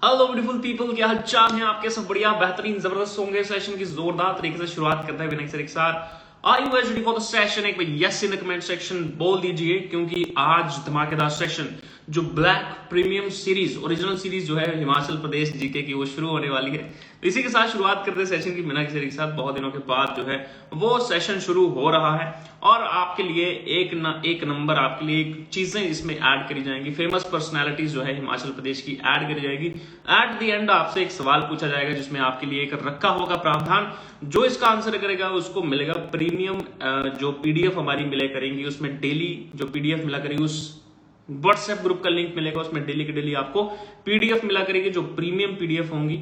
Hello beautiful people, क्या हाल चाल है आपके? सब बढ़िया, बेहतरीन, जबरदस्त होंगे। सेशन की जोरदार तरीके से शुरुआत करते हैं विनय सर के साथ। Are you ready for the session? एक बार yes in the comment section बोल दीजिए, क्योंकि आज धमाकेदार सेशन जो black premium series, original series जो है हिमाचल प्रदेश जीके की, वो शुरू होने वाली है। तो इसी के साथ शुरुआत करते हैं सेशन की विनय सर के साथ। बहुत दिनों के बाद जो है वो सेशन शुरू हो रहा है और आपके लिए एक नंबर आपके लिए एक चीजें इसमें ऐड करी जाएंगी। फेमस पर्सनालिटीज जो है हिमाचल प्रदेश की ऐड करी जाएगी। एट द एंड आपसे एक सवाल पूछा जाएगा जिसमें आपके लिए एक रखा होगा प्रावधान। जो इसका आंसर करेगा उसको मिलेगा प्रीमियम जो पीडीएफ हमारी मिले करेंगी, उसमें डेली जो पीडीएफ मिला करेगी, उस व्हाट्सएप ग्रुप का लिंक मिलेगा, उसमें डेली के डेली आपको पीडीएफ मिला करेगी, जो प्रीमियम पीडीएफ होंगी,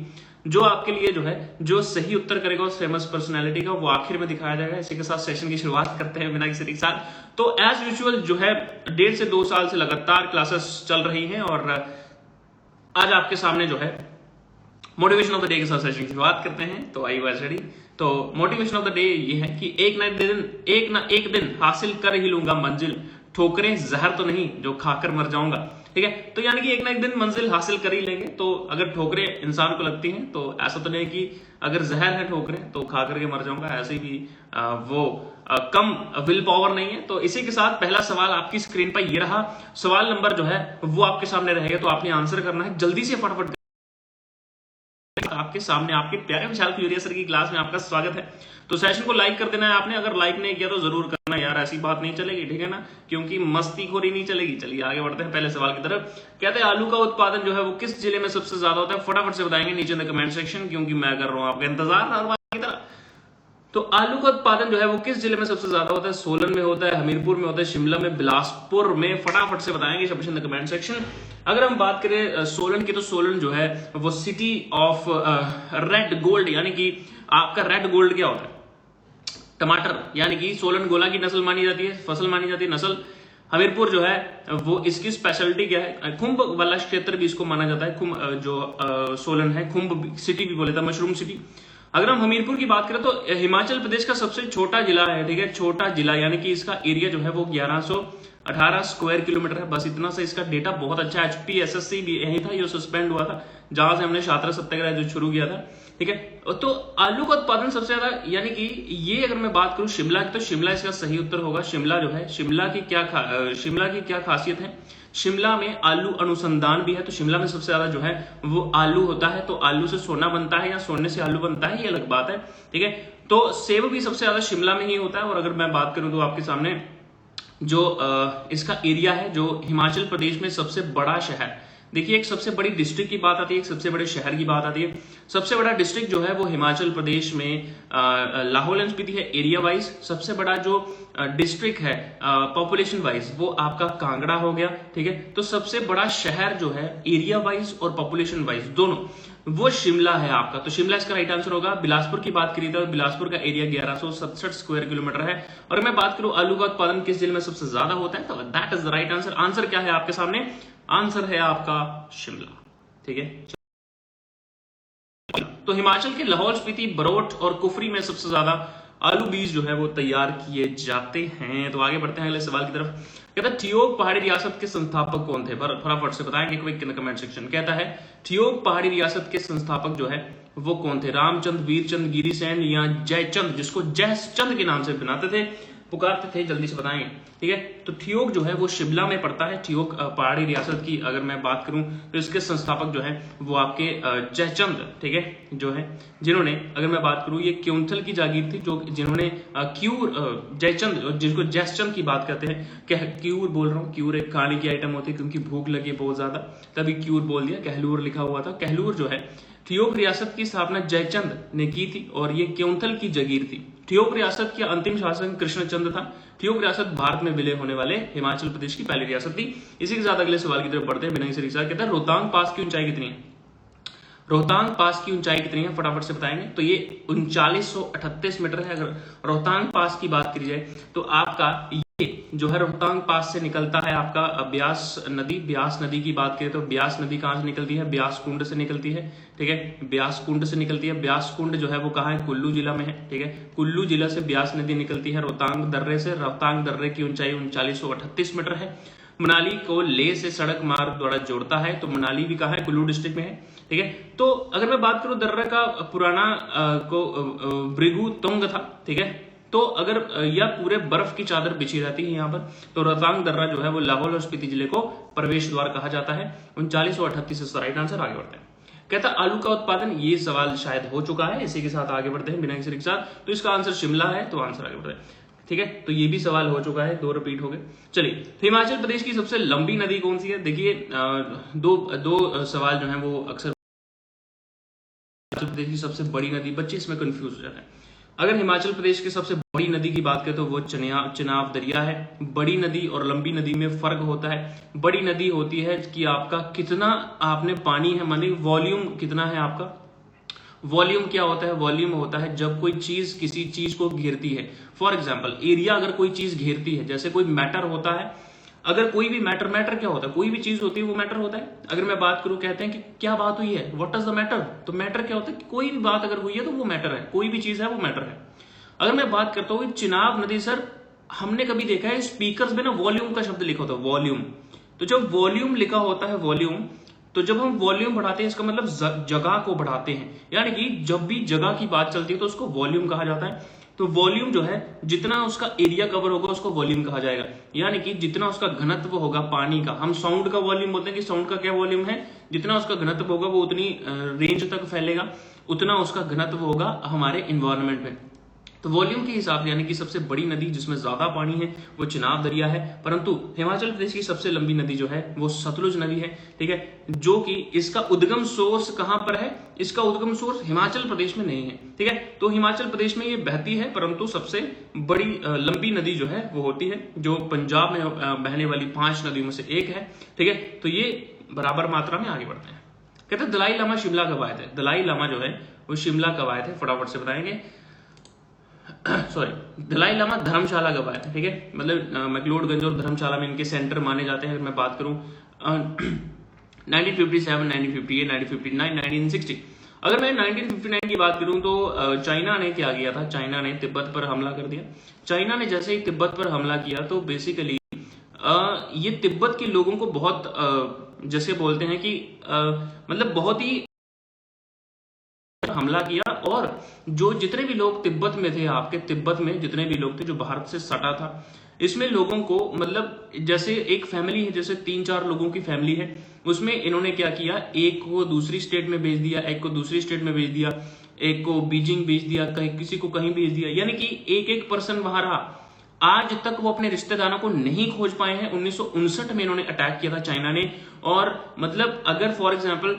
जो आपके लिए जो है जो सही उत्तर करेगा उस फेमस पर्सनालिटी का, वो आखिर में दिखाया जाएगा। इसी के साथ सेशन की शुरुआत करते हैं बिना किसी के साथ। तो एज यूजुअल जो है 1.5 से 2 साल से लगातार क्लासेस चल रही हैं और आज आपके सामने जो है मोटिवेशन ऑफ द डे के साथ सेशन की शुरुआत करते हैं। तो आई वाज रेडी। तो मोटिवेशन ऑफ द डे ये है कि एक ना एक दिन हासिल कर ही लूंगा मंजिल, ठोकरें जहर तो नहीं जो खाकर मर जाऊंगा। ठीक है, तो यानी कि एक ना एक दिन मंजिल हासिल कर ही लेंगे। तो अगर ठोकरें इंसान को लगती हैं तो ऐसा तो नहीं कि अगर जहर है ठोकरें तो खा करके मर जाऊंगा, ऐसे भी वो कम विल पावर नहीं है। तो इसी के साथ पहला सवाल आपकी स्क्रीन पर ये रहा। सवाल नंबर जो है वो आपके सामने रहेगा, तो आपने आंसर करना है जल्दी से, फटाफट। आपके सामने आपके प्यारे विशाल क्यूरियस सर की क्लास में आपका स्वागत है। तो सेशन को लाइक कर देना है आपने, अगर लाइक नहीं किया तो जरूर करना यार, ऐसी बात नहीं चलेगी, ठीक है ना, क्योंकि मस्तीखोरी नहीं चलेगी। चलिए आगे बढ़ते हैं पहले सवाल की तरफ। कहते हैं आलू का उत्पादन जो है वो किस जिले में सबसे ज्यादा होता है? फटाफट से बताएंगे नीचे इन द कमेंट सेक्शन, क्योंकि मैं कर रहा हूं आपका इंतजार हर बार की तरह। तो आलू का उत्पादन जो है वो किस जिले में सबसे ज्यादा होता है? सोलन में होता है, हमीरपुर में होता है, शिमला में, बिलासपुर में? फटाफट से बताएंगे सब इन द कमेंट सेक्शन। अगर हम बात करें सोलन की, तो सोलन जो है वो सिटी ऑफ रेड गोल्ड, यानी कि आपका रेड गोल्ड क्या होता है? टमाटर, यानी कि सोलन गोला की नस्ल मानी जाती है, फसल मानी जाती है नस्ल। हमीरपुर जो है वो इसकी स्पेशलिटी क्या है? खुंब वाला क्षेत्र भी इसको माना जाता है। खुंब जो सोलन है, खुंब सिटी भी बोले था, मशरूम सिटी। अगर हम हमीरपुर की बात करें तो हिमाचल प्रदेश का सबसे छोटा जिला है, ठीक है, छोटा जिला, यानी कि इसका एरिया जो है वो 1118 स्क्वायर किलोमीटर है। बस इतना सा इसका डेटा बहुत अच्छा। HPSSC भी यही था, ये सस्पेंड हुआ था जहां से हमने छात्र सत्याग्रह जो शुरू किया था, ठीक है। तो आलू का उत्पादन सबसे ज्यादा, यानी कि ये अगर मैं बात करूं शिमला की, तो शिमला इसका सही उत्तर होगा। शिमला जो है, शिमला की क्या खासियत है? शिमला में आलू अनुसंधान भी है, तो शिमला में सबसे ज्यादा जो है वो आलू होता है। तो आलू से सोना बनता है या सोने से आलू बनता है, ये अलग बात है, ठीक है। तो सेब भी सबसे ज्यादा शिमला में ही होता है। और अगर मैं बात करूं तो आपके सामने जो इसका एरिया है, जो हिमाचल प्रदेश में सबसे बड़ा शहर, देखिए एक सबसे बड़ी डिस्ट्रिक्ट की बात आती है, एक सबसे बड़े शहर की बात आती है। सबसे बड़ा डिस्ट्रिक्ट जो है वो हिमाचल प्रदेश में लाहौल एंड स्पीति है एरिया वाइज। सबसे बड़ा जो डिस्ट्रिक्ट है पॉपुलेशन वाइज वो आपका कांगड़ा हो गया, ठीक है। तो सबसे बड़ा शहर जो है एरिया वाइज और पॉपुलेशन वाइज दोनों, वो शिमला है आपका। तो शिमला इसका राइट आंसर होगा। बिलासपुर की बात करी तो बिलासपुर का एरिया 1167 स्क्वायर किलोमीटर है। और मैं बात करूं आलू का उत्पादन किस जिले में सबसे ज्यादा होता है, तो that is the right answer. Answer क्या है आपके सामने? आंसर है आपका शिमला, ठीक है। तो हिमाचल के लाहौल स्पीति, बरोट और कुफरी में सबसे ज्यादा आलू बीज जो है वो तैयार किए जाते हैं। तो आगे बढ़ते हैं अगले सवाल की तरफ। कहता है ठियोग पहाड़ी रियासत के संस्थापक कौन थे? फटाफट से बताएंगे quick in the comment section. कहता है ठियोग पहाड़ी रियासत के संस्थापक जो है वो कौन थे? रामचंद्र, वीरचंद, गिरिसेन या जयचंद, जिसको जयचंद के नाम से बनाते थे, पुकारते थे, जल्दी से बताएंगे, ठीक है। तो ठियोग जो है वो शिमला में पड़ता है। ठियोग पहाड़ी रियासत की अगर मैं बात करूं तो इसके संस्थापक जो है वो आपके जयचंद, ठीक है, जो है, जिन्होंने, अगर मैं बात करूं, ये क्योंथल की जागीर थी, जो जिन्होंने जयचंद, जिसको जयचंद की बात करते हैं, क्यूर बोल रहा हूँ, क्यूर एक खाने की आइटम होती है, क्योंकि भूख लगी बहुत ज्यादा तभी क्यूर बोल दिया, कहलूर लिखा हुआ था। कहलूर जो है ठियोग रियासत की स्थापना जयचंद ने की थी और ये क्योंथल की जागीर थी। ठियोग रियासत के अंतिम शासक कृष्णचंद था। ठियोग रियासत भारत में विलय होने वाले हिमाचल प्रदेश की पहली रियासत थी। इसी के साथ अगले सवाल की तरफ बढ़ते हैं बिना किसी रिसर्च। कहता है रोहतांग पास की ऊंचाई कितनी है? रोहतांग पास की ऊंचाई कितनी है? फटाफट से बताएंगे। तो ये 3938 मीटर है। अगर रोहतांग पास की बात करी जाए तो आपका ये जो है रोहतांग पास से निकलता है आपका ब्यास नदी। ब्यास नदी की बात करें तो ब्यास नदी कहां से निकलती है? ब्यास कुंड से निकलती है, ठीक है, ब्यास कुंड से निकलती है। ब्यास कुंड जो है वो कहां है? कुल्लू जिला में है, ठीक है। कुल्लू जिला से ब्यास नदी निकलती है रोहतांग दर्रे से। रोहतांग दर्रे की ऊंचाई 3938 मीटर है। मनाली को लेह से सड़क मार्ग द्वारा जोड़ता है। तो मनाली भी कहाँ है, कुल्लू डिस्ट्रिक्ट में है, ठीक है। तो अगर मैं बात करूं दर्रा का पुराना भृगु तुंग था, ठीक है। तो अगर यह पूरे बर्फ की चादर बिछी रहती है यहाँ पर। तो रोहतांग दर्रा जो है वो लाहौल और स्पीति जिले को प्रवेश द्वार कहा जाता है। 3938 से राइट आंसर। आगे बढ़ते हैं। कहता आलू का उत्पादन, ये सवाल शायद हो चुका है, इसी के साथ आगे बढ़ते हैं बिना किसी के साथ। तो इसका आंसर शिमला है, तो आंसर आगे बढ़ते हैं, ठीक है। तो ये भी सवाल हो चुका है, 2 रिपीट हो गए। चलिए, तो हिमाचल प्रदेश की सबसे लंबी नदी कौन सी है? देखिए दो सवाल जो है वो अक्सर हिमाचल प्रदेश की सबसे बड़ी नदी, बच्चे इसमें कंफ्यूज हो जाते हैं। अगर हिमाचल प्रदेश की सबसे बड़ी नदी की बात करें तो वो चिनाब दरिया है। बड़ी नदी और लंबी नदी में फर्क होता है। बड़ी नदी होती है कि आपका कितना आपने पानी है, मानी वॉल्यूम कितना है आपका। वॉल्यूम क्या होता है? वॉल्यूम होता है जब कोई चीज किसी चीज को घेरती है। फॉर एग्जाम्पल एरिया अगर कोई चीज घेरती है, जैसे कोई मैटर होता है, अगर कोई भी मैटर क्या होता है, कोई भी चीज होती है वो मैटर होता है। अगर मैं बात करूं, कहते हैं कि क्या बात हुई है, व्हाट इज द मैटर, तो मैटर क्या होता है कि कोई भी बात अगर हुई है तो वो मैटर है, कोई भी चीज है वो मैटर है। अगर मैं बात करता हूँ चिनाब नदी, सर हमने कभी देखा है स्पीकर्स में ना वॉल्यूम का शब्द लिखा होता है, वॉल्यूम। तो जब वॉल्यूम लिखा होता है वॉल्यूम, तो जब हम वॉल्यूम बढ़ाते हैं इसका मतलब जगह को बढ़ाते हैं, यानी कि जब भी जगह की बात चलती है तो उसको वॉल्यूम कहा जाता है। तो वॉल्यूम जो है जितना उसका एरिया कवर होगा उसको वॉल्यूम कहा जाएगा, यानी कि जितना उसका घनत्व होगा पानी का। हम साउंड का वॉल्यूम बोलते हैं कि साउंड का क्या वॉल्यूम है, जितना उसका घनत्व होगा वो उतनी रेंज तक फैलेगा, उतना उसका घनत्व होगा हमारे इन्वायरमेंट में। तो वॉल्यूम के हिसाब से यानी कि सबसे बड़ी नदी जिसमें ज्यादा पानी है वो चिनाब दरिया है। परंतु हिमाचल प्रदेश की सबसे लंबी नदी जो है वो सतलुज नदी है, ठीक है, जो कि इसका उद्गम सोर्स कहां पर है? इसका उद्गम सोर्स हिमाचल प्रदेश में नहीं है, ठीक है। तो हिमाचल प्रदेश में ये बहती है, परंतु सबसे बड़ी लंबी नदी जो है वो होती है जो पंजाब में बहने वाली 5 नदियों में से एक है, ठीक है। तो ये बराबर मात्रा में आगे बढ़ते हैं। कहते हैं दलाई लामा शिमला कब आए थे? दलाई लामा जो है वो शिमला कब आए थे, फटाफट से बताएंगे। सॉरी, दलाई लामा धर्मशाला कब आए थे, ठीक है। मतलब मैक्लोडगंज और धर्मशाला में इनके सेंटर माने जाते हैं। मैं बात करूं 1957, 1958, 1959, 1960। अगर मैं 1959 की बात करूं तो चाइना ने क्या किया था? चाइना ने तिब्बत पर हमला कर दिया। चाइना ने जैसे ही तिब्बत पर हमला किया तो बेसिकली ये तिब्बत के लोगों को बहुत जैसे बोलते हैं कि मतलब बहुत ही हमला किया। और जो जितने भी लोग तिब्बत में थे, आपके तिब्बत में जितने भी लोग थे जो भारत से सटा था, इसमें लोगों को मतलब जैसे एक फैमिली है, जैसे 3-4 लोगों की फैमिली है, उसमें इन्होंने क्या किया, एक को दूसरी स्टेट में भेज दिया, एक को दूसरी स्टेट में भेज दिया, एक को बीजिंग भेज दिया, कहीं किसी को कहीं भेज दिया, यानी कि एक एक पर्सन वहां रहा। आज तक वो अपने रिश्तेदारों को नहीं खोज पाए हैं। 1959 में इन्होंने अटैक किया था चाइना ने। और मतलब अगर फॉर एग्जाम्पल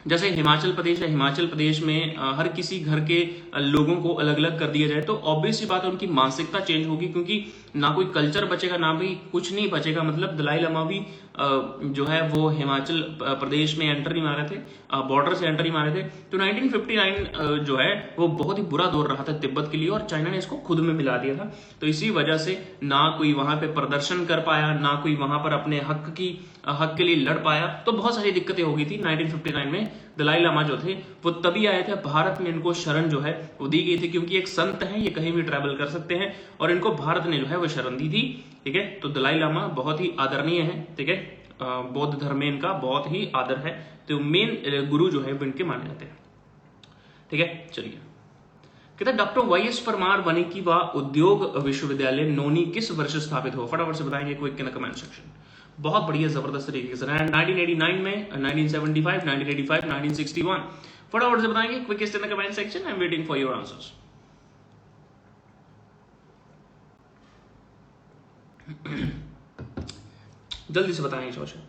जैसे हिमाचल प्रदेश है, हिमाचल प्रदेश में हर किसी घर के लोगों को अलग अलग कर दिया जाए तो ऑब्वियस सी बात है उनकी मानसिकता चेंज होगी, क्योंकि ना कोई कल्चर बचेगा ना भी कुछ नहीं बचेगा। मतलब दलाई लामा भी जो है वो हिमाचल प्रदेश में एंटर नहीं मारे थे, बॉर्डर से एंटर नहीं मारे थे। तो 1959 जो है वो बहुत ही बुरा दौर रहा था तिब्बत के लिए, और चाइना ने इसको खुद में मिला दिया था। तो इसी वजह से ना कोई वहां पे प्रदर्शन कर पाया, ना कोई वहां पर अपने हक के लिए लड़ पाया। तो बहुत सारी दिक्कतें हो गई थी। 1959 में दलाई लामा जो थे वो तभी आए थे, भारत में इनको शरण जो है वो दी गई थी, क्योंकि एक संत है, ये कहीं भी ट्रैवल कर सकते हैं, और इनको भारत ने जो है वो शरण दी थी, ठीक है। तो दलाई लामा बहुत ही आदरणीय है, ठीक है, बौद्ध धर्म में इनका बहुत ही आदर है। तो मेन गुरु जो है वो इनके माने जाते हैं, ठीक है। चलिए, कहते डॉक्टर वाई.एस. परमार वानिकी व उद्योग विश्वविद्यालय नोनी किस वर्ष स्थापित हो? फटाफट से बताएंगे क्विक इन कमेंट सेक्शन। बहुत बढ़िया जबरदस्त तरीके से 1989 में, 1975, 1985, 1961। फटाफट से बताएंगे quickest in the comment section. I am waiting for your answers. जल्दी से बताएंगे सोचें।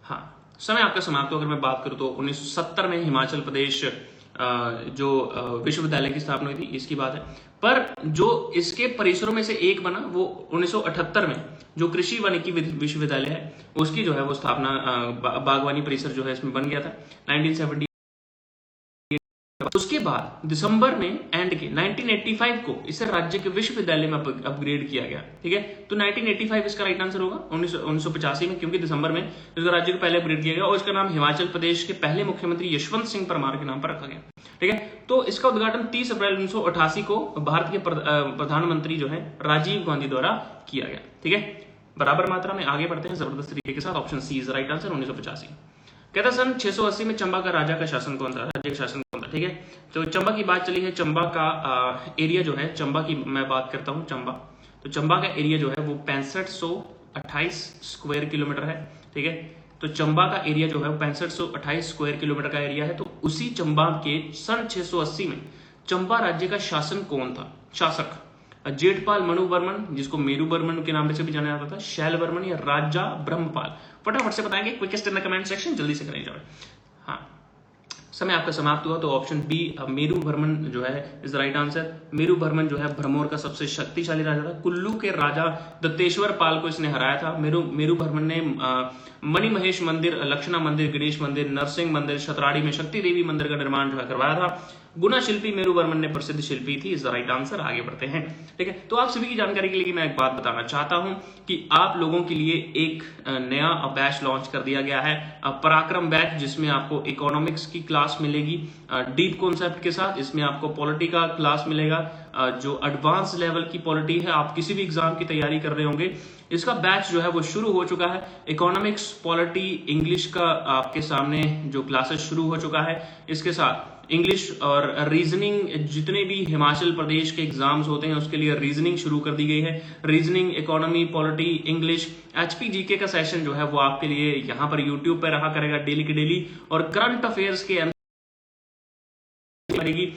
हाँ, समय आपका समाप्त हो। अगर मैं बात करूं तो 1970 में हिमाचल प्रदेश जो विश्वविद्यालय की स्थापना हुई थी, इसकी बात है। पर जो इसके परिसरों में से एक बना वो 1978 में जो कृषि वानिकी विश्वविद्यालय है उसकी जो है वो स्थापना बागवानी परिसर जो है इसमें बन गया था 1970। उसके बाद दिसंबर में एंड के 1985 को इसे राज्य के विश्वविद्यालय में अपग्रेड किया गया, ठीक है। तो 1985 इसका राइट आंसर होगा। 1985 में, क्योंकि दिसंबर में इसका राज्य को पहले अपग्रेड किया गया और इसका नाम हिमाचल प्रदेश के पहले मुख्यमंत्री यशवंत सिंह परमार के नाम पर रखा गया, ठीक है। तो इसका उद्घाटन 30 अप्रैल 1988 को भारत के प्रधानमंत्री जो है राजीव गांधी द्वारा किया गया, ठीक है। बराबर मात्रा में। आगे बढ़ते हैं जबरदस्त तरीके के साथ, option C is right answer 1985। कहता सन 680 में चंबा का राजा का शासन कौन था, राज्य का शासन कौन था, ठीक है। तो चंबा की बात चली है, चंबा का एरिया जो है, चंबा की मैं बात करता हूँ, चंबा, तो चंबा का एरिया जो है वो 6528 स्क्वायर किलोमीटर है, ठीक है। तो चंबा का एरिया जो है वो 6528 स्क्वायर किलोमीटर का एरिया है। तो उसी चंबा के सन 680 में चंबा राज्य का शासन कौन था, शासक, जेठपाल मनुवर्मन, जिसको मेरू वर्मन के नाम से भी जाना जाता था, शैल वर्मन, या राजा ब्रह्मपाल। फटाफट से बताएंगे, quickest in the comment section, जल्दी से करें जाओ। हाँ, समय आपका समाप्त हुआ। तो ऑप्शन बी मेरू वर्मन जो है is right answer. Meru Varman जो है भरमौर का सबसे शक्तिशाली राजा था। कुल्लू के राजा दत्तेश्वर पाल को इसने हराया था। मेरू वर्मन ने मणि महेश मंदिर, लक्षणा मंदिर, गणेश मंदिर, नरसिंह मंदिर, शतराड़ी में शक्ति देवी मंदिर का निर्माण जो है करवाया था। गुना शिल्पी मेरू वर्मन ने प्रसिद्ध शिल्पी थी, इज राइट आंसर। आगे बढ़ते हैं, ठीक है। तो आप सभी की जानकारी के लिए मैं एक बात बताना चाहता हूं कि आप लोगों के लिए एक नया बैच लॉन्च कर दिया गया है, पराक्रम बैच, जिसमें आपको इकोनॉमिक्स की क्लास मिलेगी डीप कॉन्सेप्ट के साथ। इसमें आपको पॉलिटी का क्लास मिलेगा, जो एडवांस लेवल की पॉलिटी है, आप किसी भी एग्जाम की तैयारी कर रहे होंगे, इसका बैच जो है वो शुरू हो चुका है। इकोनॉमिक्स, पॉलिटी, इंग्लिश का आपके सामने जो क्लासेस शुरू हो चुका है। इसके साथ इंग्लिश और रीजनिंग, जितने भी हिमाचल प्रदेश के एग्जाम्स होते हैं उसके लिए रीजनिंग शुरू कर दी गई है। Reasoning, economy, polity, English, HP GK का सेशन जो है वो आपके लिए यहाँ पर यूट्यूब पर रहा करेगा डेली की डेली, और करंट अफेयर्स के करेगी।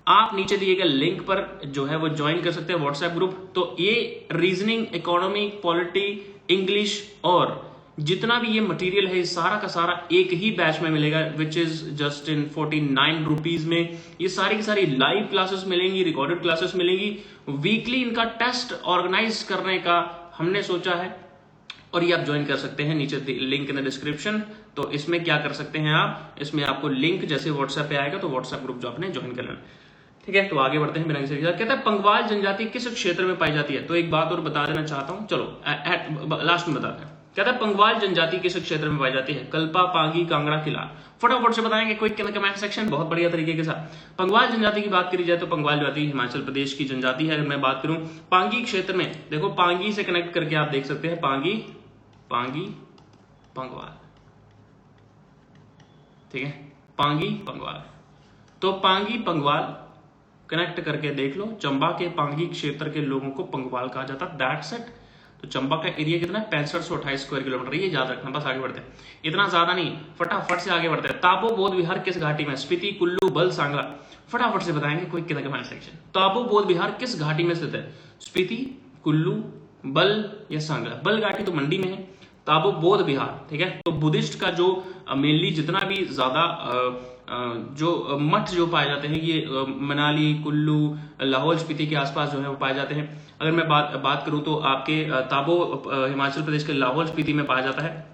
आप नीचे दिए गए लिंक पर जो है वो ज्वाइन कर सकते हैं व्हाट्सएप ग्रुप। तो ये रीजनिंग, इकोनॉमी, पॉलिटी, इंग्लिश और जितना भी ये मटेरियल है, सारा का सारा एक ही बैच में मिलेगा, which is just in 49 rupees में। ये सारी की सारी लाइव क्लासेस मिलेंगी, रिकॉर्डेड क्लासेस मिलेंगी। वीकली इनका टेस्ट ऑर्गेनाइज करने का हमने सोचा है, और ये आप ज्वाइन कर सकते हैं, नीचे लिंक इन द डिस्क्रिप्शन। तो इसमें क्या कर सकते हैं आप, इसमें आपको लिंक जैसे व्हाट्सएप पे आएगा तो व्हाट्सएप ग्रुप जो आपने ज्वाइन कर लेना, ठीक है। तो आगे बढ़ते हैं बिना किसी के। कहता है पंगवाल जनजाति किस क्षेत्र में पाई जाती है। तो एक बात और बता देना चाहता हूं, चलो लास्ट में बताते हैं। कहता है पंगवाल जनजाति किस क्षेत्र में पाई जाती है, कल्पा, पांगी, कांगड़ा, किलार। फटाफट से बताएंगे quick in the comment section, बहुत बढ़िया तरीके के साथ। पंगवाल जनजाति की बात करी जाए तो पंगवाल जनजाति हिमाचल प्रदेश की जनजाति है। अगर मैं बात करूं पांगी क्षेत्र में, देखो पांगी से कनेक्ट करके आप देख सकते हैं, पांगी, पांगी, पंगवाल, ठीक है, पांगी, पंगवाल। तो पांगी, पंगवाल कनेक्ट करके देख लो, चंबा के पांगी क्षेत्र के लोगों को पंगवाल कहा जाता है, दैट्स इट। तो चंबा का एरिया कितना है, 6528 स्क्वायर किलोमीटर, ये याद रखना, बस आगे बढ़ते हैं, इतना ज्यादा नहीं, फटाफट से आगे बढ़ते हैं। ताबो बौद्ध विहार किस घाटी में, स्पीति, कुल्लू, बल, सांगला। फटाफट से बताएंगे कोई कितना कमेंट सेक्शन। ताबो बौद्ध विहार किस घाटी में स्थित है, स्पीति, कुल्लू, बल या सांगला। बल घाटी तो मंडी में है, ताबो बौद्ध विहार, ठीक है। तो बुद्धिस्ट का जो मेनली जितना भी ज्यादा जो मठ जो पाए जाते हैं, ये मनाली, कुल्लू, लाहौल स्पीति के आसपास जो है वो पाए जाते हैं। अगर मैं बात करूं तो आपके ताबो हिमाचल प्रदेश के लाहौल स्पीति में पाया जाता है।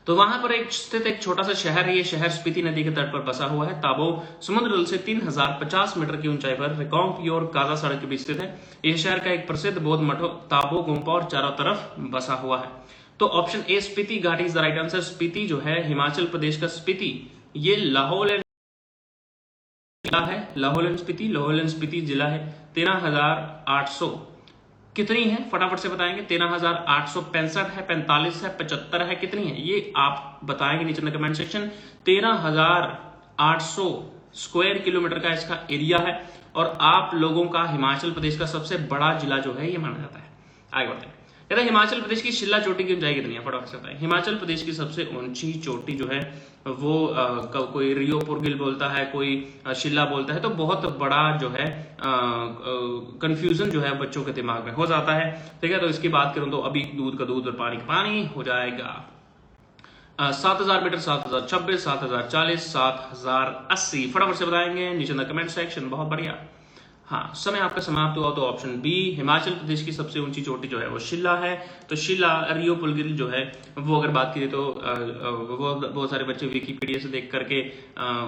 तो वहां पर एक स्थित एक छोटा सा शहर है, ये शहर स्पीति नदी के तट पर बसा हुआ है। ताबो समुद्र तल से 3050 मीटर की ऊंचाई पर रिकांगपिओ और काजा सड़क के बीच स्थित है। यह शहर का एक प्रसिद्ध बौद्ध मठ ताबो गुम्पा और चारों तरफ बसा हुआ है। तो ऑप्शन ए स्पीति घाटी is the right answer. Spiti जो है हिमाचल प्रदेश का स्पीति, ये लाहौल जिला है, लाहौल एंड स्पीति जिला है। 13,800 कितनी है, फटाफट से बताएंगे। 13,865 है, 45 है, 75 है, कितनी है ये आप बताएंगे नीचे कमेंट सेक्शन। 13,800 स्क्वायर किलोमीटर का इसका एरिया है, और आप लोगों का हिमाचल प्रदेश का सबसे बड़ा जिला जो है ये माना जाता है। आगे बढ़ते हैं। कहता है हिमाचल प्रदेश की शिला चोटी की ऊंचाई कितनी है, फटाफट से बताएं। हिमाचल प्रदेश की सबसे ऊंची चोटी जो है वो कोई रियो पुरगिल बोलता है, कोई शिला बोलता है, तो बहुत बड़ा जो है कंफ्यूजन जो है बच्चों के दिमाग में हो जाता है, ठीक है। तो इसकी बात करूं तो अभी दूध का दूध और पानी का पानी हो जाएगा 7,000 मीटर, 7,026, 7,040, 7,080। फटाफट से बताएंगे नीचे कमेंट सेक्शन, बहुत बढ़िया। हाँ, समय आपका समाप्त हुआ तो ऑप्शन बी हिमाचल प्रदेश की सबसे ऊंची चोटी जो है वो शिला है। तो शिला, रियो पुरगिल जो है वो अगर बात करें तो वो बहुत सारे बच्चे विकीपीडिया से देख करके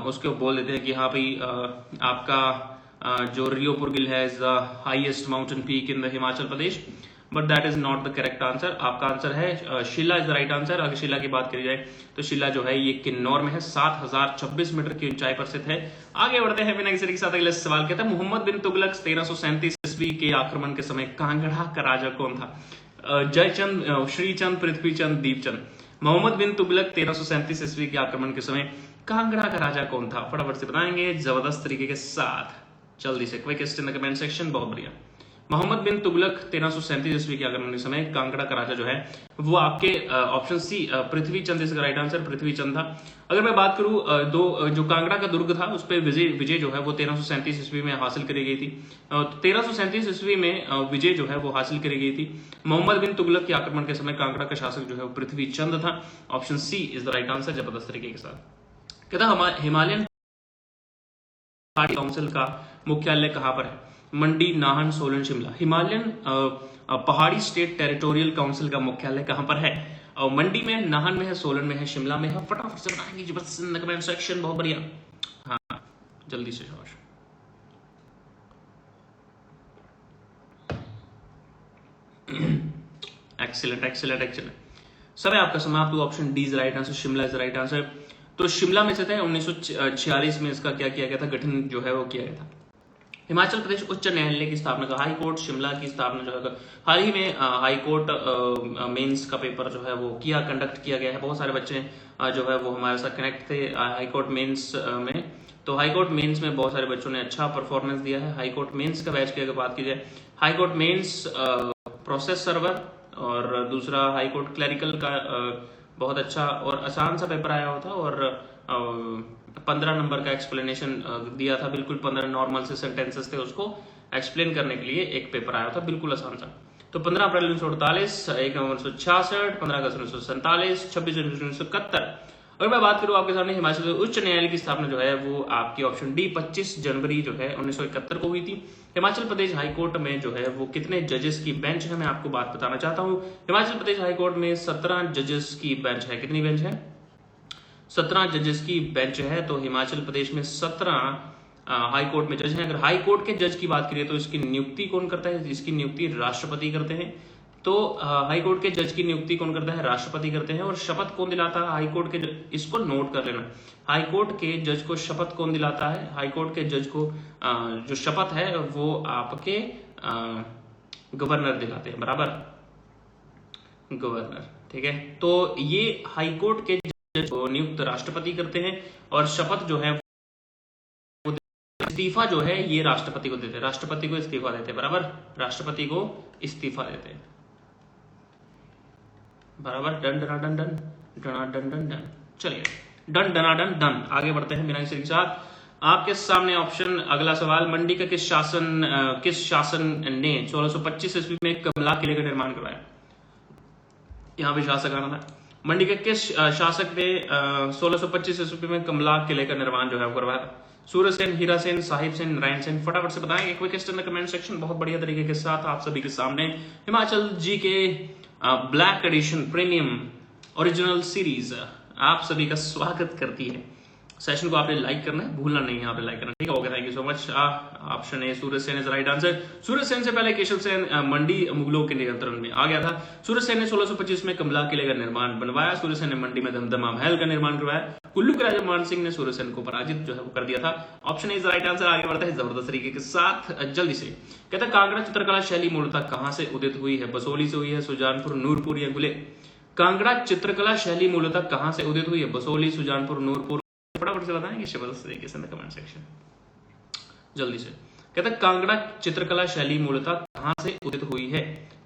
उसको बोल देते हैं कि हाँ भाई आपका जो रियो पुरगिल है is the highest mountain peak in the Himachal Pradesh, but that is not the correct answer. आपका आंसर है शिला इज द राइट आंसर। अगर शिला की बात करी जाए तो शिला जो है ये किन्नौर में है, 7,026 मीटर की ऊंचाई पर स्थित है। आगे बढ़ते हैं बिना किसी के साथ अगले सवाल। कहता है मोहम्मद बिन तुगलक 1337 ईस्वी के आक्रमण के समय कांगड़ा का राजा कौन था। जयचंद, श्रीचंद, पृथ्वीचंद, दीपचंद। मोहम्मद बिन तुगलक 1337 ईस्वी के आक्रमण के समय कांगड़ा का राजा कौन था? फटाफट से बताएंगे जबरदस्त तरीके के साथ, जल्दी से quickest in the comment section. बहुत बढ़िया। मोहम्मद बिन तुगलक 1337 ईस्वी के आक्रमण के समय कांगड़ा का राजा जो है वो आपके ऑप्शन सी पृथ्वी चंद इसका राइट आंसर पृथ्वी चंद था। अगर मैं बात करूं जो कांगड़ा का दुर्ग था उस पर विजय जो है वो 1337 ईस्वी में हासिल करी गई थी। 1337 ईस्वी में विजय जो है वो हासिल करी गई थी। मोहम्मद बिन तुगलक के आक्रमण के समय कांगड़ा का शासक जो है वो पृथ्वी चंद था। Option C is the right answer, जबरदस्त तरीके के साथ। कहता हिमालयन पहाड़ी काउंसिल का मुख्यालय कहां पर है? मंडी, नाहन, सोलन, शिमला। हिमालयन पहाड़ी स्टेट टेरिटोरियल काउंसिल का मुख्यालय कहां पर है? और मंडी में, नाहन में है, सोलन में है, शिमला में है। फटाफट से बताएंगे जबरदस्त कमेंट सेक्शन। बहुत बढ़िया। हाँ जल्दी से शाबाश। Excellent excellent excellent. समय आपका समाप्त हुआ। Option D is right answer, Shimla is right answer. तो शिमला में से थे 1946 में इसका क्या किया गया था? गठन जो है वो किया गया था। हिमाचल प्रदेश उच्च न्यायालय की स्थापना का, हाई कोर्ट शिमला की स्थापना जो है हाल ही में हाई कोर्ट मेंस का पेपर जो है वो कंडक्ट किया गया है। बहुत सारे बच्चे जो है वो हमारे साथ कनेक्ट थे हाई कोर्ट मेंस में। तो हाई कोर्ट मेंस में बहुत सारे बच्चों ने अच्छा परफॉर्मेंस दिया है। हाई कोर्ट मेंस का बैच की अगर बात की जाए, high court mains process server और दूसरा हाई कोर्ट क्लरिकल का बहुत अच्छा और आसान सा पेपर आया हुआ था और 15 नंबर का एक्सप्लेनेशन दिया था। बिल्कुल 15 नॉर्मल से सेंटेंसेस थे, उसको एक्सप्लेन करने के लिए एक पेपर आया था, बिल्कुल आसान सा। तो 15 अप्रैल 1948, 1 नवंबर 1966, 15 अगस्त 1947, 26 जनवरी 1971। अगर मैं बात करूं आपके सामने हिमाचल प्रदेश उच्च न्यायालय की स्थापना जो है वो आपकी ऑप्शन डी 25 जनवरी जो है 1971 को हुई थी। हिमाचल प्रदेश हाई कोर्ट में जो है वो कितने जजेस की बेंच है, मैं आपको बात बताना चाहता हूं। हिमाचल प्रदेश हाई कोर्ट में 17 जजेस की बेंच है। कितनी बेंच है? 17 जजेस की बेंच है। तो हिमाचल प्रदेश में 17 हाई कोर्ट में जज हैं। अगर हाई कोर्ट के जज की बात करिए तो इसकी नियुक्ति कौन करता है? इसकी नियुक्ति राष्ट्रपति करते हैं। तो हाई कोर्ट के जज की नियुक्ति कौन करता है? राष्ट्रपति करते हैं। और शपथ कौन दिलाता है हाई कोर्ट के इसको नोट कर लेना। हाई कोर्ट के जज को शपथ कौन दिलाता है? हाई कोर्ट के जज को जो शपथ है वो आपके गवर्नर दिलाते हैं, बराबर, गवर्नर। ठीक है, तो ये हाई कोर्ट के जज को नियुक्त राष्ट्रपति करते हैं और शपथ जो है इस्तीफा जो है ये राष्ट्रपति को देते हैं। राष्ट्रपति को इस्तीफा देते हैं, बराबर, राष्ट्रपति को इस्तीफा देते हैं, बराबर। डन डना डन डन डना डन डन डन। चलिए डन डना डन डन, आगे बढ़ते हैं बिना किसी के साथ। आपके सामने ऑप्शन अगला सवाल, मंडी का किस शासन ने 1625 ईस्वी में कमला किले का निर्माण करवाया? यहाँ पे शासक आना था। मंडी के किस शासक ने 1625 ईस्वी में कमला किले का निर्माण जो है वो करवाया? सूरजसेन, हीरासेन, साहिब सेन, नारायण सेन। फटाफट से बताएंगे quickest in the comment section. बहुत बढ़िया तरीके के साथ आप सभी के सामने हिमाचल जी के black edition premium original series आप सभी का स्वागत करती है। सेशन को आपने लाइक करना है, भूलना नहीं है आपने लाइक करना, ठीक है? Okay, thank you so much. Option A Suraj Sen is right answer. Suraj Sen से पहले केशव सेन मंडी मुगलों के नियंत्रण में आ गया था। सूरज सेन ने 1625 में कमला किले का निर्माण बनवाया। सूरज सेन ने मंडी में दमदमा महल का निर्माण करवाया। कुल्लू के राजा मान सिंह ने सूरज सेन को पराजित जो है वो कर दिया था। Option A is right answer. आगे बढ़ता है जबरदस्त तरीके के साथ, जल्दी से। कहता है कांगड़ा चित्रकला शैली मूलतः कहां से उदित हुई है? बसोली से हुई है, सुजानपुर, नूरपुर या गुले? कांगड़ा चित्रकला शैली मूलतः कहां से उदित हुई है? बसोली, सुजानपुर, नूरपुर? फटाफट से बताएंगे जबरदस्त तरीके से कमेंट सेक्शन, जल्दी से। कहता है कांगड़ा चित्रकला शैली मूलतः कहां से उदित हुई है?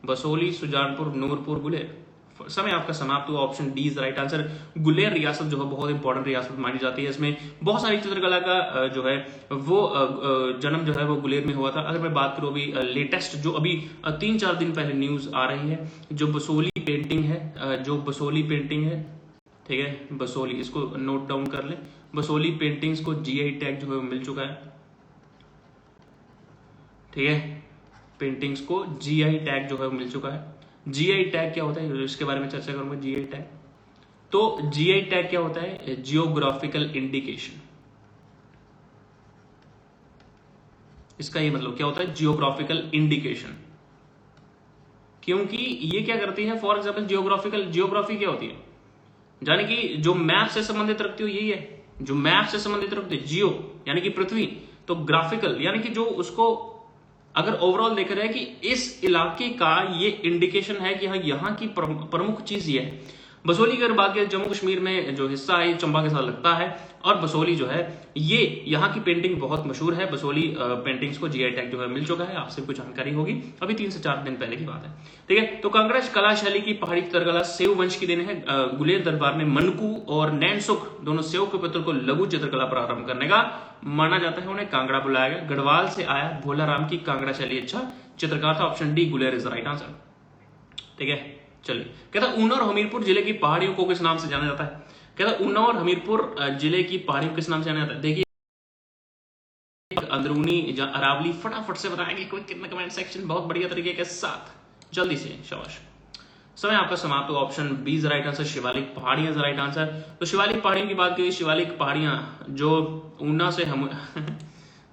बसोली, सुजानपुर, नूरपुर, गुलेर? समय आपका समाप्त हुआ। Option D is right answer. Guler रियासत जो है बहुत इंपॉर्टेंट रियासत मानी जाती है। इसमें बहुत सारी चित्रकला का जो है वो जन्म जो है वो गुलेर में हुआ था। अगर मैं बात करूं अभी लेटेस्ट जो अभी 3-4 दिन पहले न्यूज आ रही है, जो बसोली पेंटिंग है, ठीक है, बसोली, इसको नोट डाउन कर ले। बसोली पेंटिंग्स को जीआई टैग जो है मिल चुका है, ठीक है, पेंटिंग्स को जीआई टैग जो है मिल चुका है। जीआई टैग क्या होता है इसके बारे में चर्चा करूंगा। जीआई टैग, तो जीआई टैग क्या होता है? Geographical indication. इसका ये मतलब क्या होता है? Geographical indication. क्योंकि ये क्या करती है? फॉर एग्जाम्पल जियोग्राफी क्या होती है? यानी कि जो मैप से संबंधित रखती हो, यही है जो मैप से संबंधित रखती है। जियो यानी कि पृथ्वी, तो ग्राफिकल यानी कि जो उसको अगर ओवरऑल देखा जाए कि इस इलाके का ये इंडिकेशन है कि हाँ यहाँ की प्रमुख चीज ये है। बसोली की अगर बात करें, जम्मू कश्मीर में जो हिस्सा है चंबा के साथ लगता है, और बसोली जो है ये यहाँ की पेंटिंग बहुत मशहूर है। बसोली पेंटिंग्स को जीआई टैग जो है मिल चुका है, आपसे कुछ जानकारी होगी, अभी 3 से 4 दिन पहले की बात है। ठीक है, तो कांगड़ा कला शैली की पहाड़ी चित्रकला सेव वंश की देन है। गुलेर दरबार में मनकू और नैनसुख दोनों सेव के पुत्र को लघु चित्रकला प्रारंभ करने का माना जाता है, उन्हें कांगड़ा बुलाया गया। गढ़वाल से आया भोला राम की कांगड़ा शैली अच्छा चित्रकार था। Option D Guler is right answer. ठीक है, चलिए, कहता ऊना और हमीरपुर जिले की पहाड़ियों को किस नाम से जाना जाता है? कहता ऊना और हमीरपुर जिले की पहाड़ियों को किस नाम से जाना जाता है? देखिए अंदरूनी अरावली, फटाफट से बताएंगे quick in the comment section, बहुत बढ़िया तरीके के साथ, जल्दी से, शाबाश। समय आपका समाप्त हो। Option B is right answer, Shivalik पहाड़ियां इज राइट आंसर। तो शिवालिक पहाड़ियों की बात करिए, शिवालिक पहाड़ियां जो ऊना से हम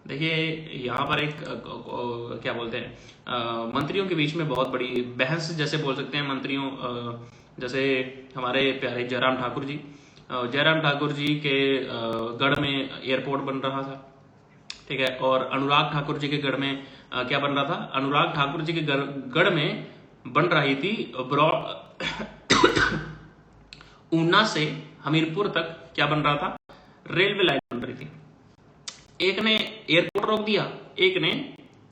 देखिए यहाँ पर एक क्या बोलते हैं मंत्रियों के बीच में बहुत बड़ी बहस जैसे बोल सकते हैं। मंत्रियों जैसे हमारे प्यारे जयराम ठाकुर जी, जयराम ठाकुर जी के गढ़ में एयरपोर्ट बन रहा था, ठीक है, और अनुराग ठाकुर जी के गढ़ में क्या बन रहा था? अनुराग ठाकुर जी के गढ़ में बन रही थी ऊना से हमीरपुर तक क्या बन रहा था? रेलवे लाइन बन रही थी। एक ने एयरपोर्ट रोक दिया, एक ने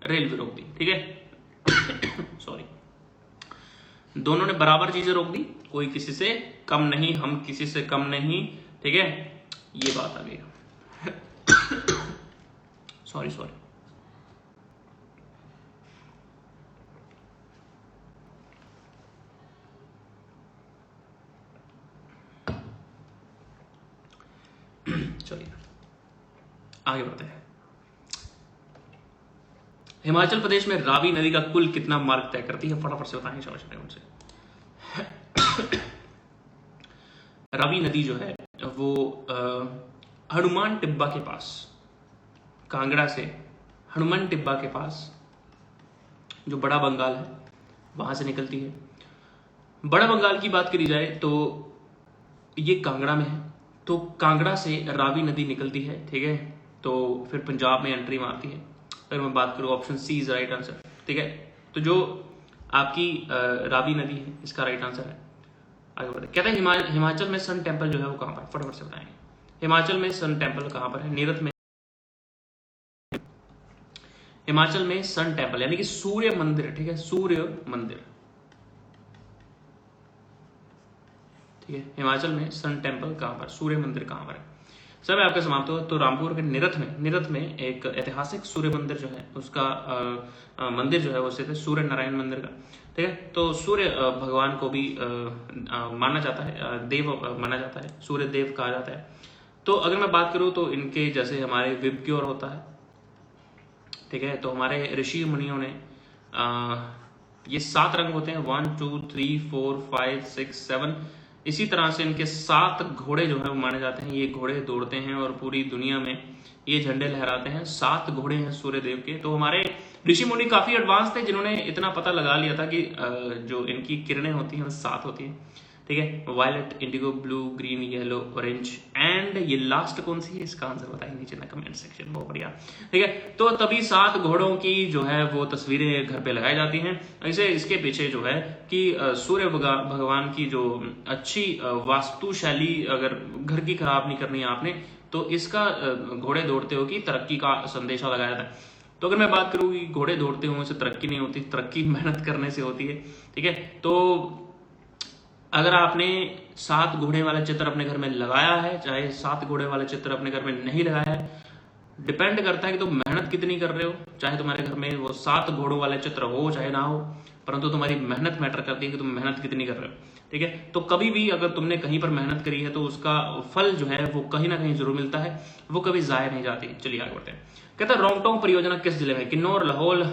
रेलवे रोक दी, ठीक है सॉरी, दोनों ने बराबर चीजें रोक दी, कोई किसी से कम नहीं, हम किसी से कम नहीं, ठीक है, ये बात आ गई सॉरी सॉरी। चलिए आगे बढ़ते हैं। हिमाचल प्रदेश में रावी नदी का कुल कितना मार्ग तय करती है? फटाफट से बताएंगे शाबाश उनसे। रावी नदी जो है वो हनुमान टिब्बा के पास, कांगड़ा से हनुमान टिब्बा के पास जो बड़ा बंगाल है वहां से निकलती है। बड़ा बंगाल की बात करी जाए तो ये कांगड़ा में है, तो कांगड़ा से रावी नदी निकलती है, ठीक है, तो फिर पंजाब में एंट्री मारती है। अगर मैं बात करूं, option C is right answer, ठीक है, तो जो आपकी रावी नदी है इसका राइट आंसर है। आगे बढ़ते, कहते हैं हिमाचल में सन टेम्पल जो है वो कहां पर? फटाफट से बताएंगे, हिमाचल में सन टेम्पल कहां पर है? नीरत में। हिमाचल में सन टेम्पल यानी कि सूर्य मंदिर, ठीक है, सूर्य मंदिर, ठीक है, हिमाचल में सन टेम्पल कहां पर, सूर्य मंदिर कहां पर है? समय आपका समाप्त हो। तो रामपुर के निरथ में एक ऐतिहासिक सूर्य मंदिर जो है उसका मंदिर जो है वो स्थित है, सूर्य नारायण मंदिर का, ठीक है। तो सूर्य भगवान को भी माना जाता है, देव माना जाता है, सूर्य देव कहा जाता है। तो अगर मैं बात करूं तो इनके जैसे हमारे विबग्योर होता है, ठीक है, तो हमारे ऋषि मुनियों ने ये 7 रंग होते हैं, 1 2 3 4 5 6 7, इसी तरह से इनके 7 घोड़े जो है वो माने जाते हैं। ये घोड़े दौड़ते हैं और पूरी दुनिया में ये झंडे लहराते हैं। 7 घोड़े हैं सूर्य देव के। तो हमारे ऋषि मुनि काफी एडवांस थे, जिन्होंने इतना पता लगा लिया था कि जो इनकी किरणें होती हैं वो 7 होती हैं, ठीक है, violet, indigo, blue, green, yellow, orange and ये लास्ट कौन सी है? इसका आंसर बताइए नीचे ना कमेंट सेक्शन। बहुत बढ़िया, ठीक है। तो तभी 7 घोड़ों की जो है वो तस्वीरें घर पे लगाई जाती हैं। ऐसे इसके पीछे जो है कि सूर्य भगवान की जो अच्छी वास्तु शैली, अगर घर की खराब नहीं करनी है आपने, तो इसका घोड़े दौड़ते हो कि तरक्की का संदेशा लगाया था। तो अगर मैं बात करूँ कि घोड़े दौड़ते हो से तरक्की नहीं होती, तरक्की मेहनत करने से होती है, ठीक है। तो अगर आपने 7 घोड़े वाला चित्र अपने घर में लगाया है, चाहे 7 घोड़े वाला चित्र अपने घर में नहीं लगाया है, डिपेंड करता है कि तुम मेहनत कितनी कर रहे हो। चाहे तुम्हारे घर में वो 7 घोड़ों वाला चित्र हो चाहे ना हो, परंतु तुम्हारी मेहनत मैटर करती है कि तुम मेहनत कितनी कर रहे हो, ठीक है। तो कभी भी अगर तुमने कहीं पर मेहनत करी है तो उसका फल जो है वो कहीं ना कहीं जरूर मिलता है, वो कभी जाया नहीं जाती। चलिए आगे बढ़ते हैं। कहता है रोंगटोंग परियोजना किस जिले में? किन्नौर, लाहौल,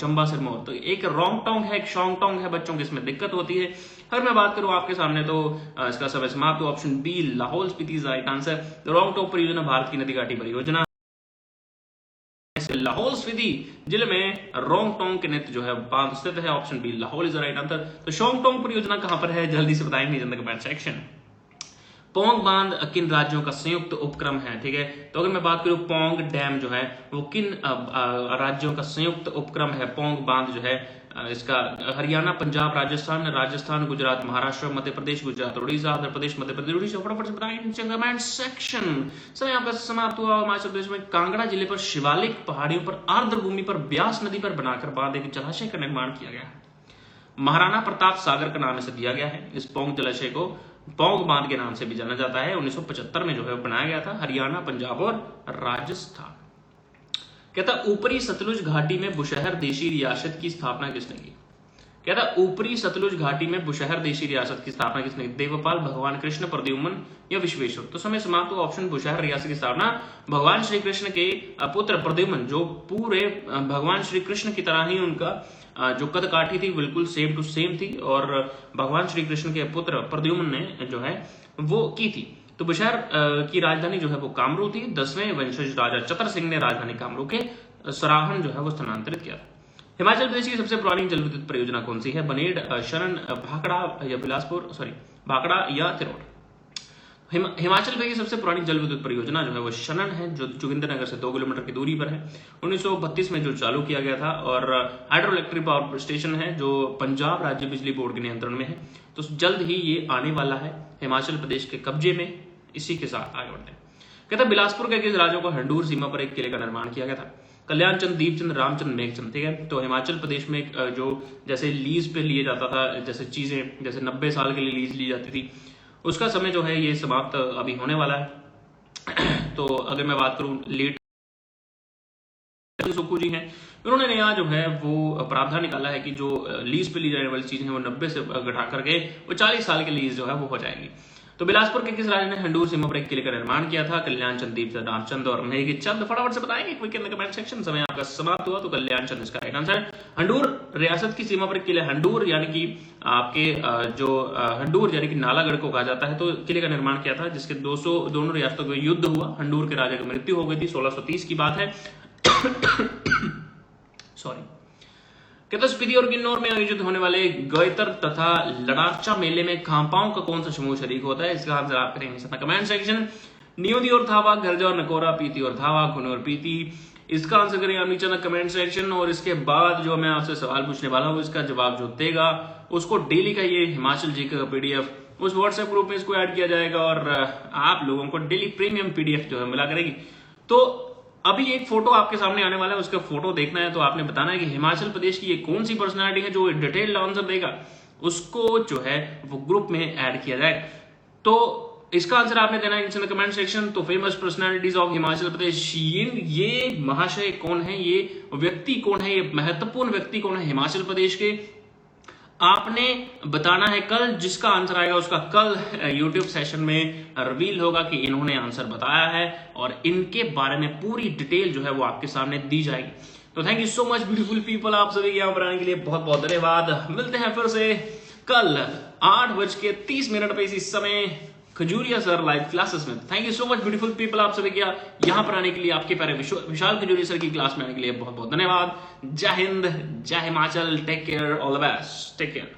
चंबा, सिरमौर। तो एक रोंगटोंग है, एक शोंगटोंग है, बच्चों की इसमें दिक्कत होती है। अगर मैं बात करूं आपके सामने तो इसका समय समाप्त। Option B Lahaul Spiti right answer. Rongtong परियोजना भारत की नदी घाटी परियोजना, लाहौल स्पीति जिले में रोंगटोंग के नित्य जो है बांध स्थित है। Option B Lahaul is right answer. तो शोंगटोंग परियोजना कहां पर है? जल्दी से बताएंगे कमेंट सेक्शन। पोंग बांध किन राज्यों का संयुक्त उपक्रम है, ठीक है। तो अगर मैं बात करूं पोंग डैम जो है वो किन राज्यों का संयुक्त उपक्रम है, पोंग बांध जो है इसका हरियाणा, पंजाब, राजस्थान, गुजरात, महाराष्ट्र, मध्य प्रदेश, गुजरात, उड़ीसा, आंध्र प्रदेश, मध्य प्रदेश, उड़ीसा। फटाफट से बताएं कमेंट सेक्शन। समय आपका समाप्त हुआ। हिमाचल प्रदेश में कांगड़ा जिले पर शिवालिक पहाड़ियों पर आर्द्र भूमि पर ब्यास नदी पर बनाकर बांध एक जलाशय का निर्माण किया गया है। महाराणा प्रताप सागर का नाम इसे दिया गया है। इस पोंग जलाशय को पोंग बांध के नाम से भी जाना जाता है। 1975 में जो है बनाया गया था। हरियाणा, पंजाब और राजस्थान। कहता ऊपरी सतलुज घाटी में बुशहर देशी रियासत की स्थापना किसने की? कहता ऊपरी सतलुज घाटी में बुशहर देशी रियासत की स्थापना किसने की? देवपाल, भगवान कृष्ण, प्रद्युम्न या विश्वेश्वर। तो समय समाप्त हुआ। ऑप्शन बुशहर रियासत की स्थापना भगवान श्री कृष्ण के पुत्र प्रद्युम्न, जो पूरे भगवान श्री कृष्ण की तरह ही उनका जो कद काठी थी बिल्कुल सेम टू सेम थी, और भगवान श्री कृष्ण के पुत्र प्रद्युम्न ने जो है वो की थी। तो बुशहर की राजधानी जो है वो कामरू थी। 10वें वंशज राजा चतर सिंह ने राजधानी कामरू के सराहन जो है वो स्थानांतरित किया था। हिमाचल प्रदेश की सबसे पुरानी जल विद्युत परियोजना कौन सी है? बनेड़, शरण, भाखड़ा या बिलासपुर, भाखड़ा या तिरोड। हिमाचल प्रदेश की सबसे पुरानी जल विद्युत परियोजना जो है वो शनन है, जो जोगिंद्रनगर से 2 किलोमीटर की दूरी पर है। 1932 में जो चालू किया गया था, और हाइड्रो इलेक्ट्रिक पावर स्टेशन है जो पंजाब राज्य बिजली बोर्ड के नियंत्रण में है। तो जल्द ही ये आने वाला है हिमाचल प्रदेश के कब्जे में। इसी के साथ आगे बढ़ते हैं। कहता बिलासपुर के किस राज्यों को हंडूर सीमा पर एक किले का निर्माण किया गया था? कल्याण चंद, दीपचंद, रामचंद, मेघचंद, ठीक है। तो हिमाचल प्रदेश में जो जैसे लीज पे लिए जाता था, जैसे चीजें जैसे 90 साल के लिए लीज ली जाती थी, उसका समय जो है ये समाप्त अभी होने वाला है। तो अगर मैं बात करूं लेट सुक्कू जी हैं, उन्होंने नया जो है वो प्रावधान निकाला है कि जो लीज पे ली जाने वाली चीजें हैं वो 90 से घटा करके वो 40 साल की लीज जो है वो हो जाएगी। तो बिलासपुर के किस राजा ने हंडूर सीमा पर एक किले का निर्माण किया था? कल्याण चंद, दीपचंद, रामचंद और मेघचंद। फटाफट से बताएंगे quick in the comment section. समय आपका समाप्त हुआ। तो कल्याण चंद इसका राइट आंसर। हंडूर रियासत की सीमा पर किले, हंडूर यानी कि आपके जो हंडूर यानी कि नालागढ़ को कहा जाता है, तो किले का निर्माण किया था, जिसके दोनों रियासतों में युद्ध हुआ। हंडूर के राजा की मृत्यु हो गई थी। 1630 की बात है। सॉरी। कहता स्पीति और किन्नौर में आयोजित होने वाले गैतर तथा लड़ाचा मेले में खांपाओं का कौन सा समूह शरीक होता है? इसका आंसर आप करेंगे कमेंट सेक्शन। नियोदी और थावा, गरजा और नकोरा, पीती और थावा, खुन और पीती। इसका आंसर करेंगे आप नीचे कमेंट सेक्शन। और इसके बाद जो मैं आपसे सवाल पूछने वाला हूँ, इसका जवाब जो देगा उसको डेली का ये हिमाचल जीके का पीडीएफ उस व्हाट्सएप ग्रुप में इसको ऐड किया जाएगा, और आप लोगों को डेली प्रीमियम पीडीएफ जो है मिला करेगी। तो अभी एक फोटो आपके सामने आने वाला है, उसका फोटो देखना है। तो आपने बताना है कि हिमाचल प्रदेश की ये कौन सी पर्सनालिटी है। जो डिटेल्ड आंसर देगा उसको जो है वो ग्रुप में ऐड किया जाए। तो इसका आंसर आपने देना है इन कमेंट सेक्शन। तो famous personalities of Himachal Pradesh, ये महाशय कौन है, ये व्यक्ति कौन है, ये महत्वपूर्ण व्यक्ति कौन है हिमाचल प्रदेश के, आपने बताना है। कल जिसका आंसर आएगा उसका कल YouTube सेशन में रिवील होगा कि इन्होंने आंसर बताया है, और इनके बारे में पूरी डिटेल जो है वो आपके सामने दी जाएगी। तो thank you so much beautiful people, आप सभी के यहाँ पर आने के लिए बहुत बहुत धन्यवाद। मिलते हैं फिर से कल 8:30 पे इसी समय खजूरिया सर लाइव क्लासेस में। Thank you so much beautiful people, आप सभी के यहाँ पर आने के लिए, आपके प्यारे विशाल खजूरिया सर की क्लास में आने के लिए बहुत बहुत धन्यवाद। जय हिंद, जय Himachal, take care, all the best, take care.